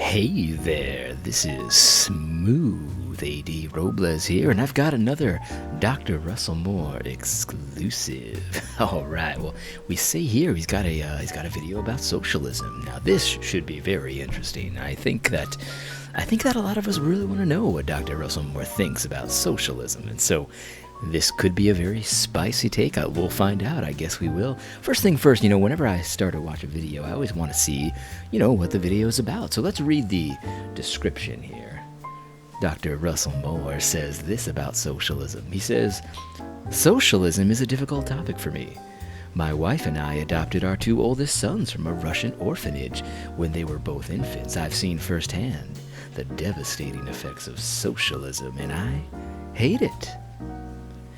Hey there, this is Smooth AD Robles here, and I've got another Dr. Russell Moore exclusive. All right, well, we see here he's got a video about socialism. Now, this should be very interesting. I think that a lot of us really want to know what Dr. Russell Moore thinks about socialism, and so this could be a very spicy take. We'll find out. I guess we will. First thing first, whenever I start to watch a video, I always want to see, what the video is about. So let's read the description here. Dr. Russell Moore says this about socialism. He says, "Socialism is a difficult topic for me. My wife and I adopted our two oldest sons from a Russian orphanage when they were both infants. I've seen firsthand the devastating effects of socialism, and I hate it.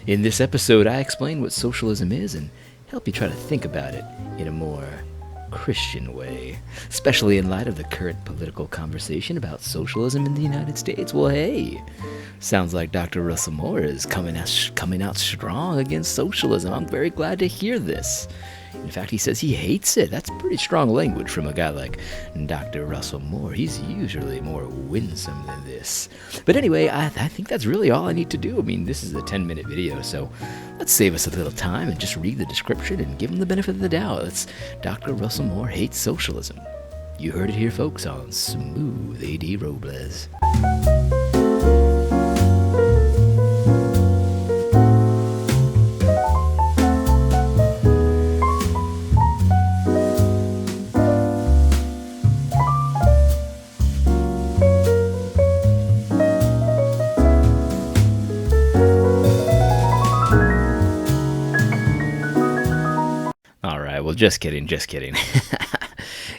In this episode, I explain what socialism is and help you try to think about it in a more Christian way, especially in light of the current political conversation about socialism in the United States." Well, hey, sounds like Dr. Russell Moore is coming out strong against socialism. I'm very glad to hear this. In fact, he says he hates it. That's pretty strong language from a guy like Dr. Russell Moore. He's usually more winsome than this. But anyway, I think that's really all I need to do. I mean, this is a 10-minute video, so let's save us a little time and just read the description and give him the benefit of the doubt. It's Dr. Russell Moore hates socialism. You heard it here, folks, on Smooth AD Robles. Well, just kidding.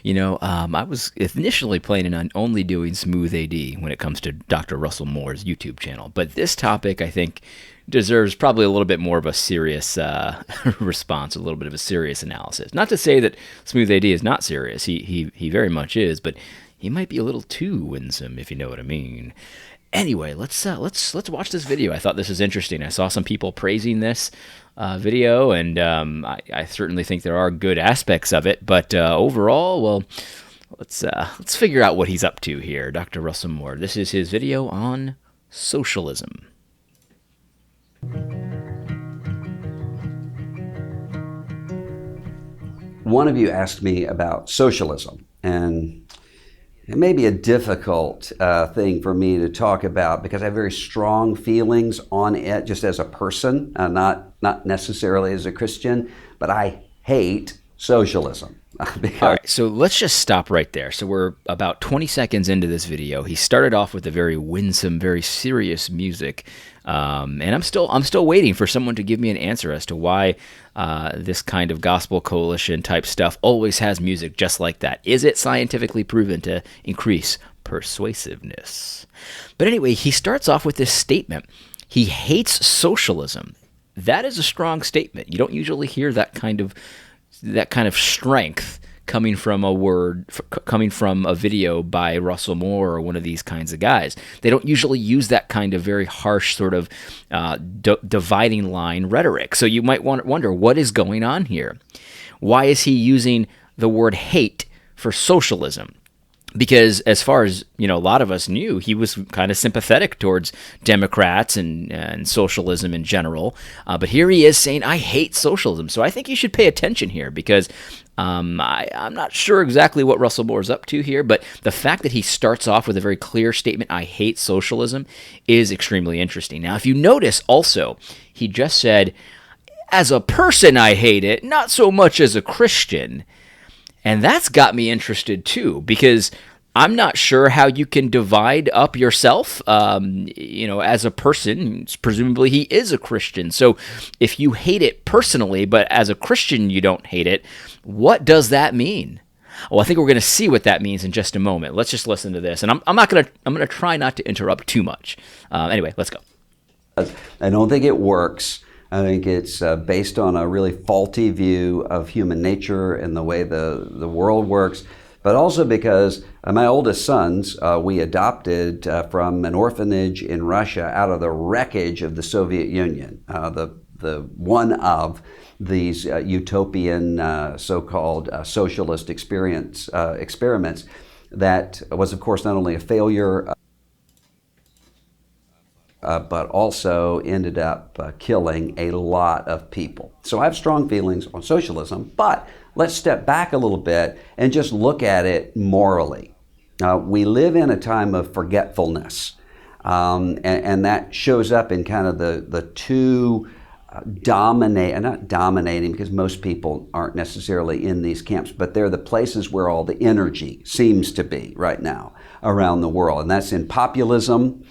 I was initially planning on only doing Smooth AD when it comes to Dr. Russell Moore's YouTube channel, but this topic, I think, deserves probably a little bit more of a serious response, a little bit of a serious analysis. Not to say that Smooth AD is not serious. He very much is, but he might be a little too winsome, if you know what I mean. Anyway, let's watch this video. I thought this was interesting. I saw some people praising this video, and I certainly think there are good aspects of it. But overall, well, let's figure out what he's up to here, Dr. Russell Moore. This is his video on socialism. One of you asked me about socialism, and it may be a difficult thing for me to talk about because I have very strong feelings on it just as a person, not necessarily as a Christian, but I hate socialism. All right, so let's just stop right there. So we're about 20 seconds into this video. He started off with a very winsome, very serious music, and I'm still waiting for someone to give me an answer as to why this kind of gospel coalition type stuff always has music just like that. Is it scientifically proven to increase persuasiveness? But anyway, he starts off with this statement. He hates socialism. That is a strong statement. You don't usually hear that kind of strength coming from a video by Russell Moore or one of these kinds of guys. They don't usually use that kind of very harsh sort of dividing line rhetoric. So you might wonder, what is going on here? Why is he using the word hate for socialism? Because as far as, a lot of us knew, he was kind of sympathetic towards Democrats and socialism in general. But here he is saying, I hate socialism. So I think you should pay attention here because I'm not sure exactly what Russell Moore is up to here. But the fact that he starts off with a very clear statement, I hate socialism, is extremely interesting. Now, if you notice also, he just said, as a person, I hate it, not so much as a Christian. And that's got me interested too, because I'm not sure how you can divide up yourself, as a person. Presumably he is a Christian. So if you hate it personally, but as a Christian you don't hate it, what does that mean? Well, I think we're going to see what that means in just a moment. Let's just listen to this. And I'm going to try not to interrupt too much. Anyway, let's go. I don't think it works. I think it's based on a really faulty view of human nature and the way the world works, but also because my oldest sons we adopted from an orphanage in Russia out of the wreckage of the Soviet Union, the one of these utopian so-called socialist experiments. that was, of course, not only a failure, but also ended up killing a lot of people. So I have strong feelings on socialism, but let's step back a little bit and just look at it morally. We live in a time of forgetfulness, and that shows up in kind of the two not dominating, because most people aren't necessarily in these camps, but they're the places where all the energy seems to be right now around the world, and that's in populism.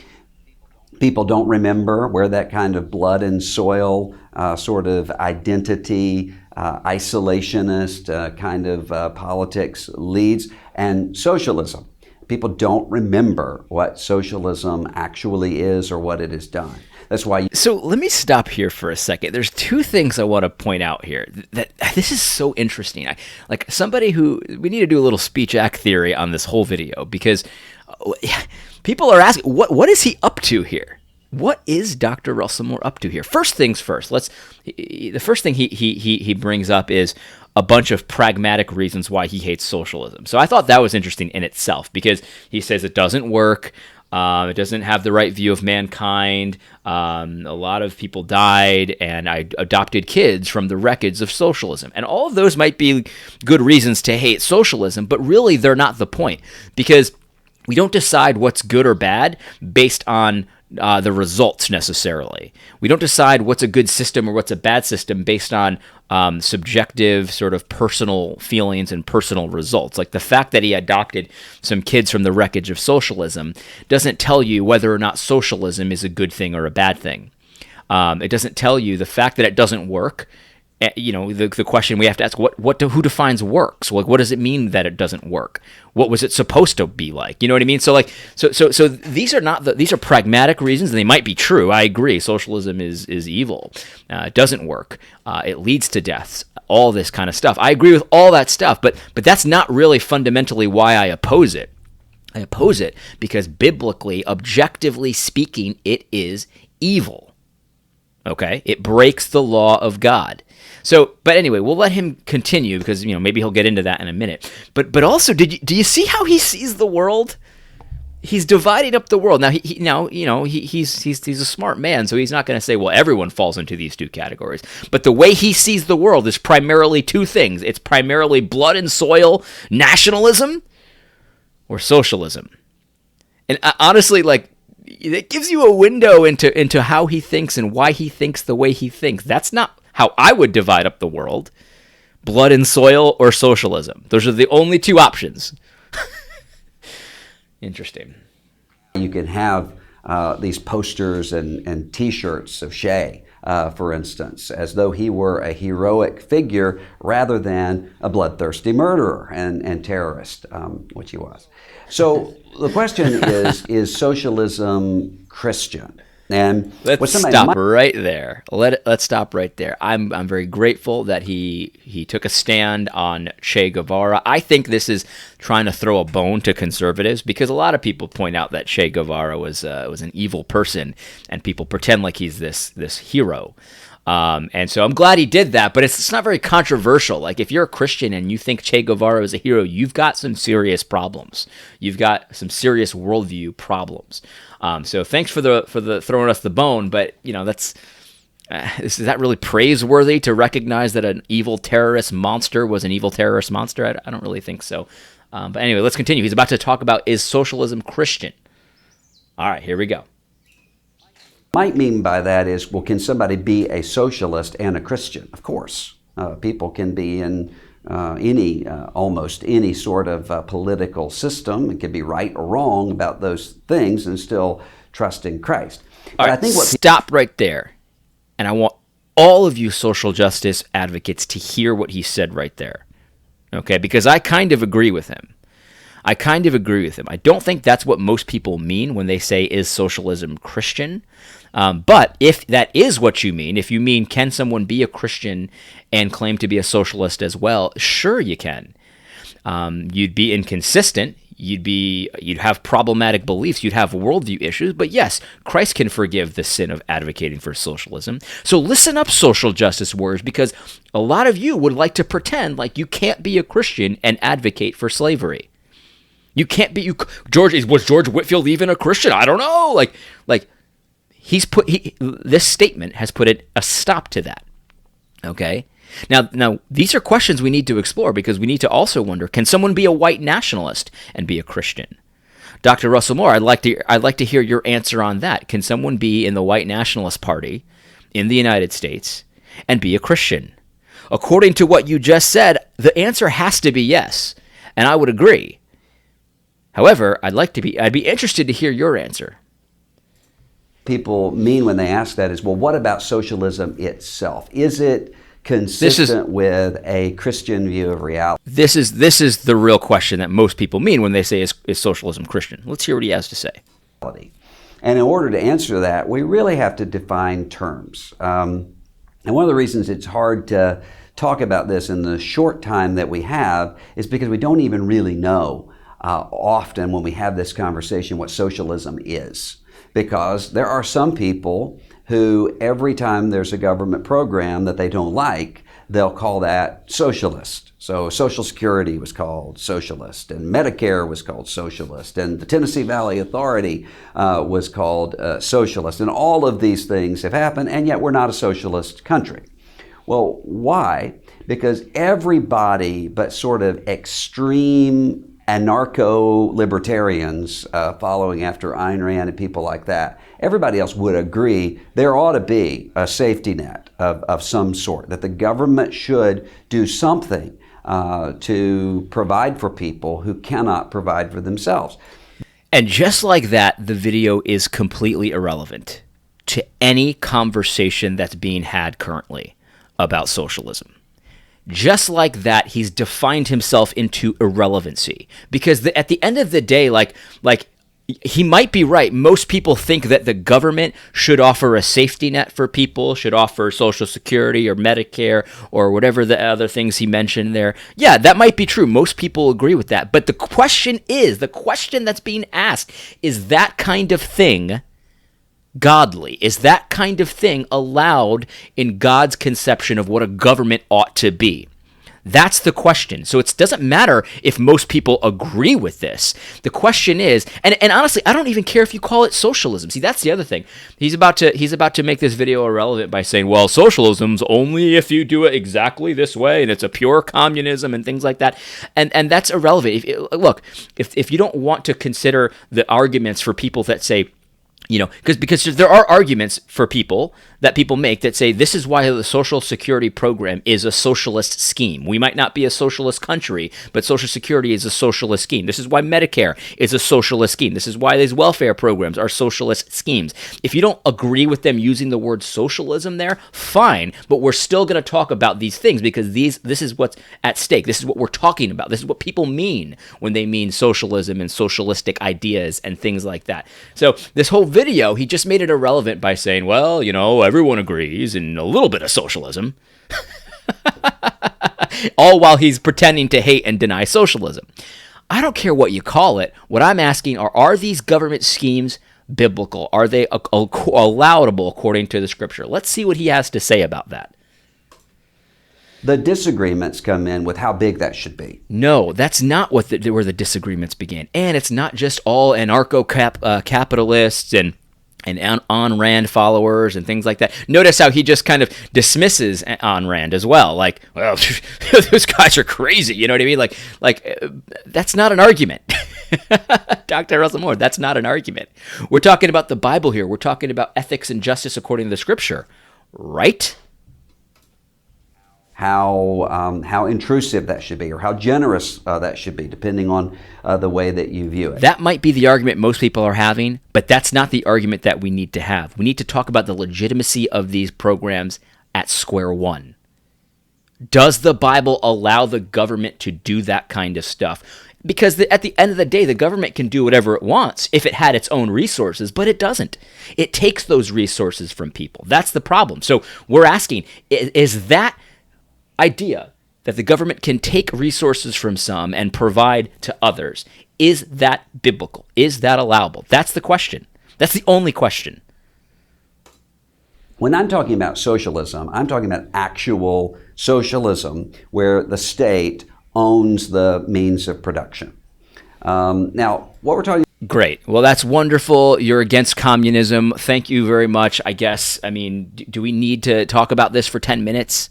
People don't remember where that kind of blood and soil sort of identity, isolationist kind of politics leads, and socialism. People don't remember what socialism actually is or what it has done. That's why. So let me stop here for a second. There's two things I want to point out here. That this is so interesting. Like somebody who, we need to do a little speech act theory on this whole video, because people are asking, what is he up to here? What is Dr. Russellmore up to here? First things first. The first thing he brings up is a bunch of pragmatic reasons why he hates socialism. So I thought that was interesting in itself, because he says it doesn't work. It doesn't have the right view of mankind. A lot of people died, and I adopted kids from the wreckage of socialism. And all of those might be good reasons to hate socialism, but really they're not the point, because we don't decide what's good or bad based on the results necessarily. We don't decide what's a good system or what's a bad system based on subjective sort of personal feelings and personal results. Like the fact that he adopted some kids from the wreckage of socialism doesn't tell you whether or not socialism is a good thing or a bad thing. It doesn't tell you the fact that it doesn't work. The question we have to ask, who defines works? Like, what does it mean that it doesn't work? What was it supposed to be like? You know what I mean? So these are pragmatic reasons, and they might be true. I agree. Socialism is evil. It doesn't work. It leads to deaths. All this kind of stuff. I agree with all that stuff, but that's not really fundamentally why I oppose it. I oppose it because biblically, objectively speaking, it is evil. Okay? It breaks the law of God. So, but anyway, we'll let him continue, because maybe he'll get into that in a minute. But also, do you see how he sees the world? He's dividing up the world. Now he's a smart man, so he's not going to say, well, everyone falls into these two categories. But the way he sees the world is primarily two things. It's primarily blood and soil nationalism or socialism. And honestly, it gives you a window into how he thinks and why he thinks the way he thinks. That's not how I would divide up the world: blood and soil or socialism. Those are the only two options. Interesting. You can have these posters and T-shirts of Shea, for instance, as though he were a heroic figure rather than a bloodthirsty murderer and terrorist, which he was. So the question is socialism Christian? And let's stop right there. Let's stop right there. I'm very grateful that he took a stand on Che Guevara. I think this is trying to throw a bone to conservatives, because a lot of people point out that Che Guevara was an evil person, and people pretend like he's this hero. And so I'm glad he did that, but it's not very controversial. Like, if you're a Christian and you think Che Guevara is a hero, you've got some serious problems. You've got some serious worldview problems. So thanks for the throwing us the bone, but that's is that really praiseworthy to recognize that an evil terrorist monster was an evil terrorist monster? I don't really think so. But anyway, let's continue. He's about to talk about, is socialism Christian? All right, here we go. Might mean by that is, well, can somebody be a socialist and a Christian? Of course. People can be in almost any sort of political system. It can be right or wrong about those things and still trust in Christ. All right, stop right there. And I want all of you social justice advocates to hear what he said right there. Okay, because I kind of agree with him. I don't think that's what most people mean when they say, is socialism Christian? But if that is what you mean, if you mean, can someone be a Christian and claim to be a socialist as well? Sure, you can. You'd be inconsistent. You'd have problematic beliefs. You'd have worldview issues. But yes, Christ can forgive the sin of advocating for socialism. So listen up, social justice warriors, because a lot of you would like to pretend like you can't be a Christian and advocate for slavery. You can't be was George Whitefield even a Christian? I don't know. Like this statement has put a stop to that. Okay? Now these are questions we need to explore, because we need to also wonder, can someone be a white nationalist and be a Christian? Dr. Russell Moore, I'd like to hear your answer on that. Can someone be in the white nationalist party in the United States and be a Christian? According to what you just said, the answer has to be yes, and I would agree. However, I'd be interested to hear your answer. People mean when they ask that is, well, what about socialism itself? Is it consistent with a Christian view of reality? This is the real question that most people mean when they say, is socialism Christian? Let's hear what he has to say. And in order to answer that, we really have to define terms. And one of the reasons it's hard to talk about this in the short time that we have is because we don't even really know often when we have this conversation what socialism is. Because there are some people who every time there's a government program that they don't like, they'll call that socialist. So Social Security was called socialist, and Medicare was called socialist, and the Tennessee Valley Authority was called socialist. And all of these things have happened, and yet we're not a socialist country. Well, why? Because everybody but sort of extreme anarcho-libertarians following after Ayn Rand and people like that, everybody else would agree there ought to be a safety net of some sort, that the government should do something to provide for people who cannot provide for themselves. And just like that, the video is completely irrelevant to any conversation that's being had currently about socialism. Just like that, he's defined himself into irrelevancy. Because at the end of the day, like he might be right. Most people think that the government should offer a safety net for people, should offer Social Security or Medicare or whatever the other things he mentioned there. Yeah, that might be true. Most people agree with that. But the question that's being asked, is that kind of thing godly? Is that kind of thing allowed in God's conception of what a government ought to be? That's the question. So it doesn't matter if most people agree with this. The question is, and honestly, I don't even care if you call it socialism. See, that's the other thing. He's about to make this video irrelevant by saying, well, socialism's only if you do it exactly this way, and it's a pure communism and things like that. And that's irrelevant. If you don't want to consider the arguments for people that say, because there are arguments for people that people make that say this is why the Social Security program is a socialist scheme. We might not be a socialist country, but Social Security is a socialist scheme. This is why Medicare is a socialist scheme. This is why these welfare programs are socialist schemes. If you don't agree with them using the word socialism there, fine, but we're still going to talk about these things because this is what's at stake. This is what we're talking about. This is what people mean when they mean socialism and socialistic ideas and things like that. So this whole video, he just made it irrelevant by saying, well, everyone agrees in a little bit of socialism. All while he's pretending to hate and deny socialism. I don't care what you call it. What I'm asking are these government schemes biblical? Are they allowable according to the scripture? Let's see what he has to say about that. The disagreements come in with how big that should be. No, that's not where the disagreements begin. And it's not just all anarcho-capitalists and Ayn Rand followers and things like that. Notice how he just kind of dismisses Ayn Rand as well. Like, well, those guys are crazy. You know what I mean? Like that's not an argument. Dr. Russell Moore, that's not an argument. We're talking about the Bible here. We're talking about ethics and justice according to the scripture, right? How intrusive that should be, or how generous that should be, depending on the way that you view it. That might be the argument most people are having, but that's not the argument that we need to have. We need to talk about the legitimacy of these programs at square one. Does the Bible allow the government to do that kind of stuff? Because at the end of the day, the government can do whatever it wants if it had its own resources, but it doesn't. It takes those resources from people. That's the problem. So we're asking, is that idea that the government can take resources from some and provide to others, is that biblical? Is that allowable? That's the question. That's the only question. When I'm talking about socialism, I'm talking about actual socialism where the state owns the means of production. Now, what we're talking Great. Well, that's wonderful. You're against communism. Thank you very much. I guess, I mean, do we need to talk about this for 10 minutes?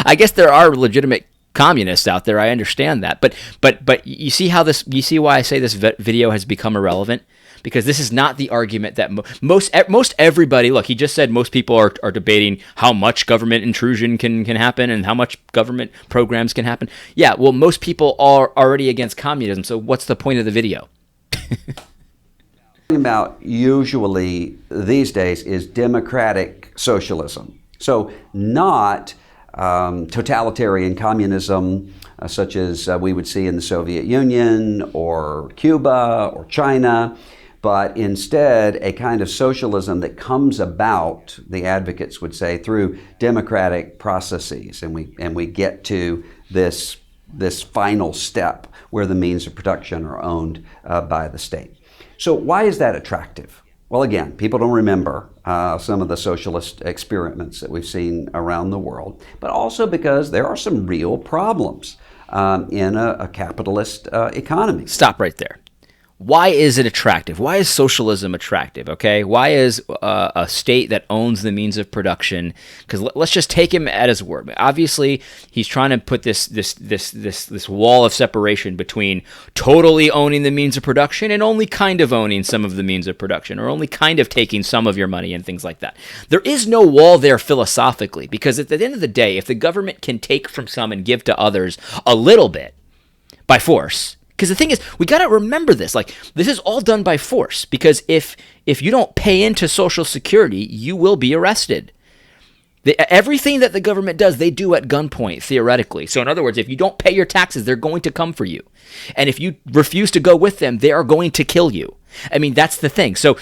I guess there are legitimate communists out there. I understand that. But you see how this, you see why I say this video has become irrelevant? Because this is not the argument that most everybody, look, he just said most people are debating how much government intrusion can happen and how much government programs can happen. Yeah, well, most people are already against communism, so what's the point of the video? about usually these days is democratic socialism. So not totalitarian communism, such as we would see in the Soviet Union or Cuba or China, but instead a kind of socialism that comes about, the advocates would say, through democratic processes, and we get to this final step where the means of production are owned by the state. So why is that attractive? Well, again, people don't remember some of the socialist experiments that we've seen around the world, but also because there are some real problems in a capitalist economy. Stop right there. Why is it attractive? Why is socialism attractive? Okay, why is a state that owns the means of production? Because let's just take him at his word. Obviously, he's trying to put this wall of separation between totally owning the means of production and only kind of owning some of the means of production, or only kind of taking some of your money and things like that. There is no wall there philosophically, because at the end of the day, if the government can take from some and give to others a little bit by force. Because the thing is, we got to remember this. Like, this is all done by force. Because if you don't pay into Social Security, you will be arrested. Everything that the government does, they do at gunpoint, theoretically. So in other words, if you don't pay your taxes, they're going to come for you. And if you refuse to go with them, they are going to kill you. I mean, that's the thing. So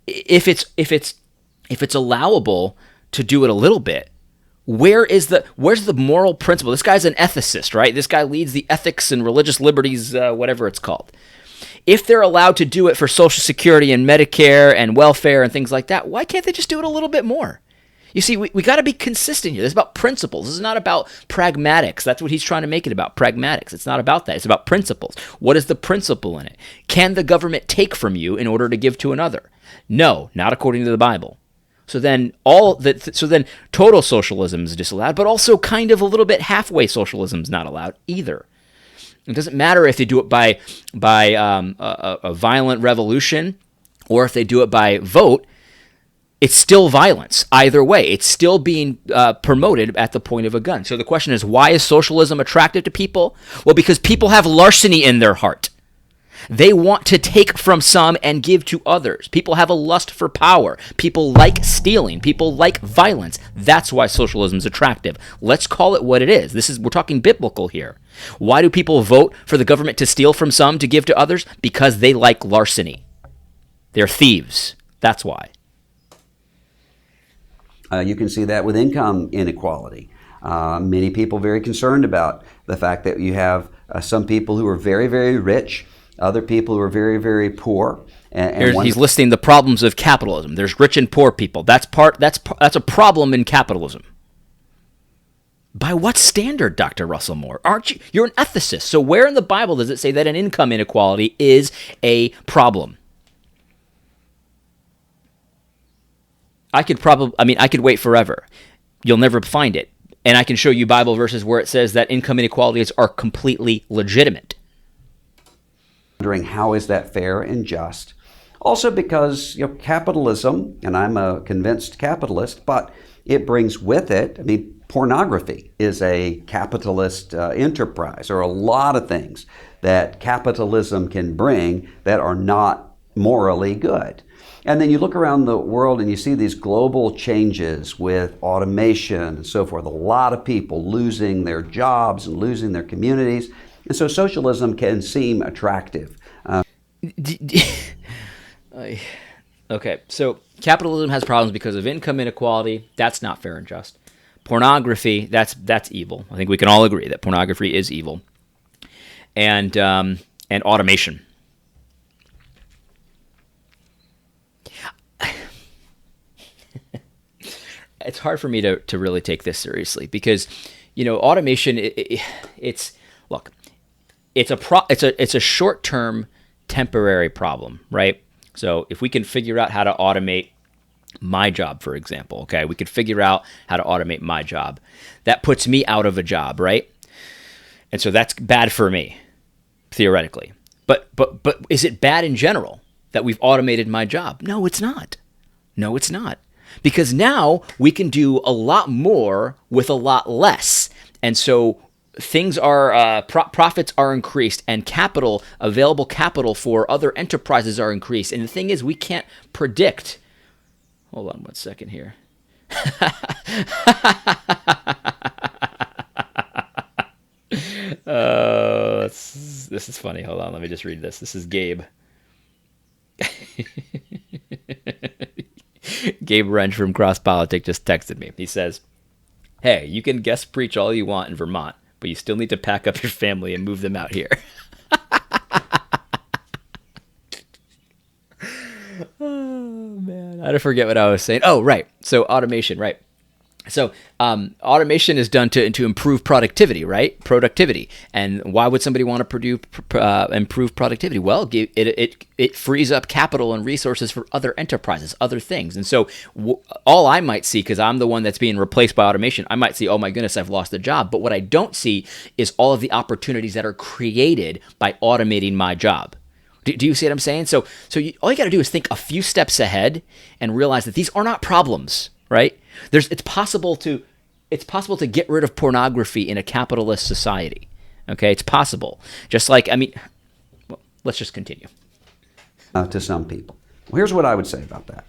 if it's allowable to do it a little bit, where's the moral principle? This guy's an ethicist, right? This guy leads the ethics and religious liberties, whatever it's called. If they're allowed to do it for Social Security and Medicare and welfare and things like that, why can't they just do it a little bit more? You see, we got to be consistent here. This is about principles. This is not about pragmatics. That's what he's trying to make it about, pragmatics. It's not about that. It's about principles. What is the principle in it? Can the government take from you in order to give to another? No, not according to the Bible. So then total socialism is disallowed, but also kind of a little bit halfway socialism is not allowed either. It doesn't matter if they do it by a violent revolution or if they do it by vote. It's still violence. Either way, it's still being promoted at the point of a gun. So the question is, why is socialism attractive to people? Well, because people have larceny in their heart. They want to take from some and give to others. People have a lust for power. People like stealing. People like violence. That's why socialism is attractive. Let's call it what it is. We're talking biblical here. Why do people vote for the government to steal from some to give to others? Because they like larceny. They're thieves. That's why. You can see that with income inequality. Many people very concerned about the fact that you have some people who are very, very rich, other people who are very, very poor. He's listing the problems of capitalism. There's rich and poor people. That's a problem in capitalism. By what standard, Dr. Russell Moore? You're an ethicist. So where in the Bible does it say that an income inequality is a problem? I could wait forever. You'll never find it. And I can show you Bible verses where it says that income inequalities are completely legitimate. Wondering how is that fair and just? Also because capitalism, and I'm a convinced capitalist, but it brings with it, pornography is a capitalist enterprise. There are a lot of things that capitalism can bring that are not morally good. And then you look around the world and you see these global changes with automation and so forth. A lot of people losing their jobs and losing their communities. And so socialism can seem attractive. Okay, so capitalism has problems because of income inequality. That's not fair and just. Pornography, that's evil. I think we can all agree that pornography is evil. And automation. It's hard for me to really take this seriously because, automation, look, it's a short-term temporary problem, right? So if we can figure out how to automate my job, for example, okay, we could figure out how to automate my job. That puts me out of a job, right? And so that's bad for me, theoretically. But is it bad in general that we've automated my job? No, it's not. No, it's not. Because now we can do a lot more with a lot less. And so things are, profits are increased, and available capital for other enterprises are increased. And the thing is, we can't predict. Hold on one second here. This is funny. Hold on, let me just read this. This is Gabe. Gabe Wrench from Cross Politic just texted me. He says, "Hey, you can guest preach all you want in Vermont, but you still need to pack up your family and move them out here." Oh, man. I forget what I was saying. Oh, right. So automation, right. So automation is done to improve productivity, right? Productivity. And why would somebody want to improve productivity? Well, it frees up capital and resources for other enterprises, other things. And so all I might see, because I'm the one that's being replaced by automation, I might see, oh my goodness, I've lost a job. But what I don't see is all of the opportunities that are created by automating my job. Do you see what I'm saying? So all you got to do is think a few steps ahead and realize that these are not problems, right? It's possible to get rid of pornography in a capitalist society. Okay, it's possible. Just like, well, let's just continue. To some people. Well, here's what I would say about that.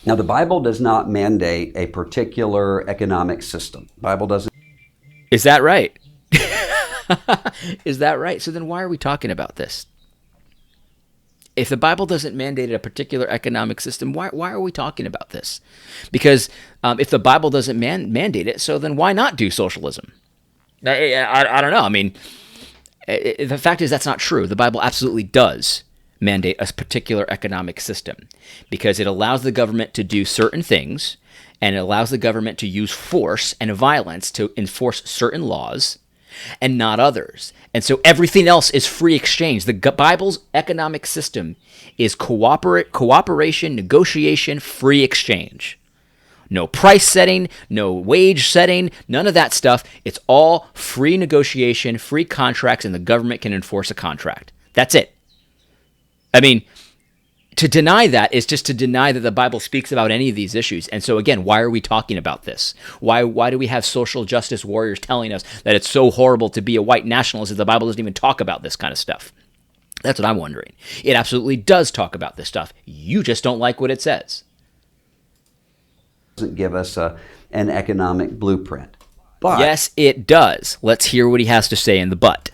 Now, the Bible does not mandate a particular economic system. The Bible doesn't. Is that right? Is that right? So then why are we talking about this? If the Bible doesn't mandate a particular economic system, why are we talking about this? Because if the Bible doesn't mandate it, so then why not do socialism? I don't know. The fact is that's not true. The Bible absolutely does mandate a particular economic system because it allows the government to do certain things, and it allows the government to use force and violence to enforce certain laws and not others. And so everything else is free exchange. The Bible's economic system is cooperation, negotiation, free exchange. No price setting, no wage setting, none of that stuff. It's all free negotiation, free contracts, and the government can enforce a contract. That's it. To deny that is just to deny that the Bible speaks about any of these issues. And so again, why are we talking about this? Why do we have social justice warriors telling us that it's so horrible to be a white nationalist that the Bible doesn't even talk about this kind of stuff? That's what I'm wondering. It absolutely does talk about this stuff. You just don't like what it says. Doesn't give us an economic blueprint. But yes, it does. Let's hear what he has to say in the but.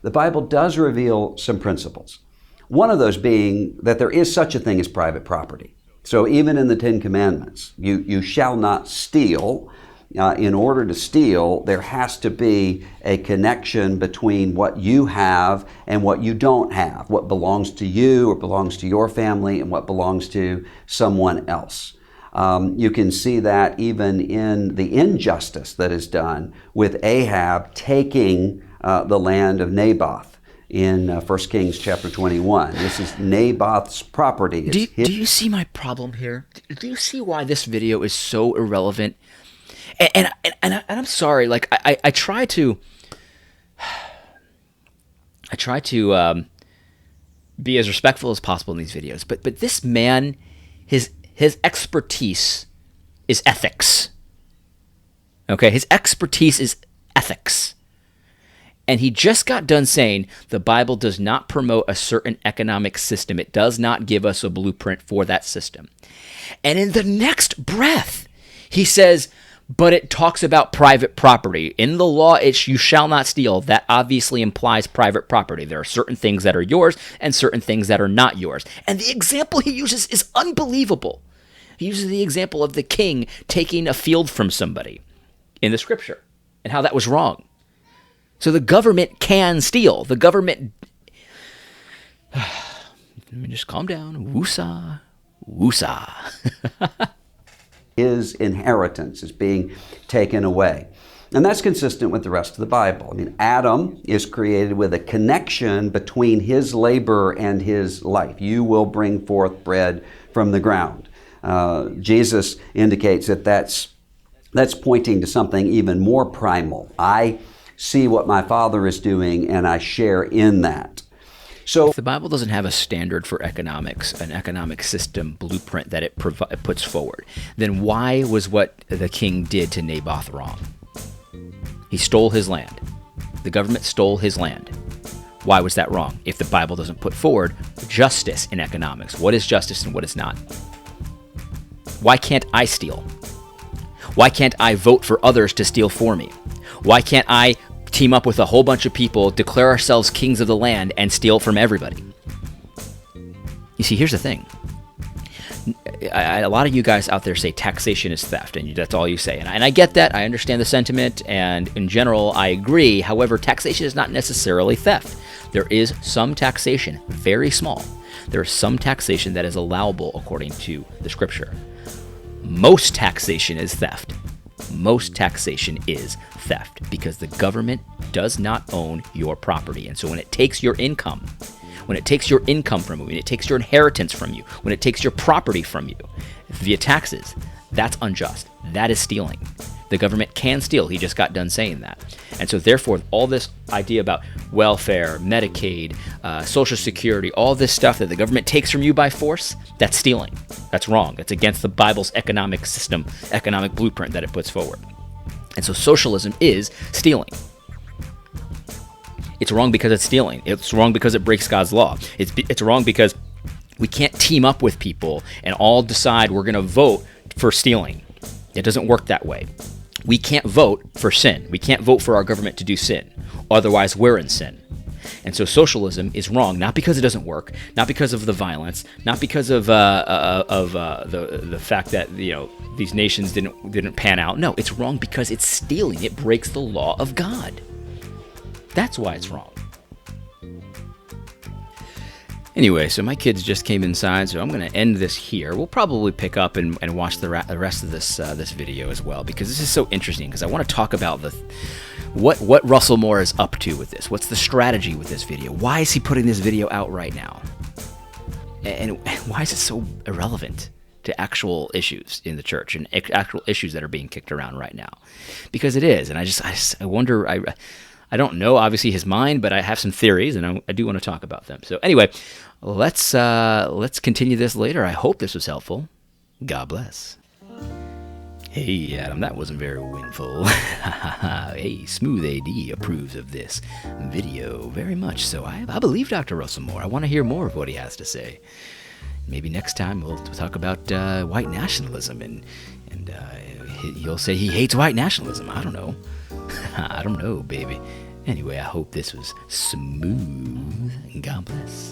The Bible does reveal some principles. One of those being that there is such a thing as private property. So even in the Ten Commandments, you shall not steal. In order to steal, there has to be a connection between what you have and what you don't have, what belongs to you or belongs to your family and what belongs to someone else. You can see that even in the injustice that is done with Ahab taking the land of Naboth. In 1 Kings chapter 21. This is Naboth's property. Do you see my problem here? Do you see why this video is so irrelevant? And I'm sorry, like I try to be as respectful as possible in these videos, but this man, his expertise is ethics. Okay, his expertise is ethics. And he just got done saying the Bible does not promote a certain economic system. It does not give us a blueprint for that system. And in the next breath, he says, but it talks about private property. In the law, it's you shall not steal. That obviously implies private property. There are certain things that are yours and certain things that are not yours. And the example he uses is unbelievable. He uses the example of the king taking a field from somebody in the scripture and how that was wrong. So the government can steal. The government... Let me just calm down. Woosah. Woosah. His inheritance is being taken away. And that's consistent with the rest of the Bible. I mean, Adam is created with a connection between his labor and his life. You will bring forth bread from the ground. Jesus indicates that that's pointing to something even more primal. I see what my Father is doing and I share in that. So if the Bible doesn't have a standard for economics, an economic system blueprint that it puts forward, then why was what the king did to Naboth wrong? He stole his land. The government stole his land. Why was that wrong? If the Bible doesn't put forward justice in economics, what is justice and what is not? Why can't I steal? Why can't I vote for others to steal for me? Why can't I team up with a whole bunch of people, declare ourselves kings of the land, and steal from everybody? You see, here's the thing. A lot of you guys out there say taxation is theft, and that's all you say. And I get that. I understand the sentiment, and in general, I agree. However, taxation is not necessarily theft. There is some taxation, very small. There is some taxation that is allowable according to the Scripture. Most taxation is theft. Most taxation is theft because the government does not own your property. And so when it takes your income, from you, when it takes your inheritance from you, when it takes your property from you via taxes, that's unjust. That is stealing. The government can steal. He just got done saying that. And so therefore, all this idea about welfare, Medicaid, Social Security, all this stuff that the government takes from you by force, that's stealing. That's wrong. It's against the Bible's economic system, economic blueprint that it puts forward. And so socialism is stealing. It's wrong because it's stealing. It's wrong because it breaks God's law. It's wrong because we can't team up with people and all decide we're going to vote for stealing. It doesn't work that way. We can't vote for sin. We can't vote for our government to do sin. Otherwise, we're in sin. And so socialism is wrong, not because it doesn't work, not because of the violence, not because of the fact that these nations didn't pan out. No, it's wrong because it's stealing. It breaks the law of God. That's why it's wrong. Anyway, so my kids just came inside, so I'm going to end this here. We'll probably pick up and watch the rest of this video as well, because this is so interesting, because I want to talk about what Russell Moore is up to with this. What's the strategy with this video? Why is he putting this video out right now? And why is it so irrelevant to actual issues in the church and actual issues that are being kicked around right now? Because it is, and I wonder... I don't know, obviously, his mind, but I have some theories, and I do want to talk about them. So anyway, let's continue this later. I hope this was helpful. God bless. Hey, Adam, that wasn't very winful. Hey, Smooth AD approves of this video very much. So I believe Dr. Russell Moore. I want to hear more of what he has to say. Maybe next time we'll talk about white nationalism, and he'll say he hates white nationalism. I don't know. I don't know, baby. Anyway, I hope this was smooth. God bless.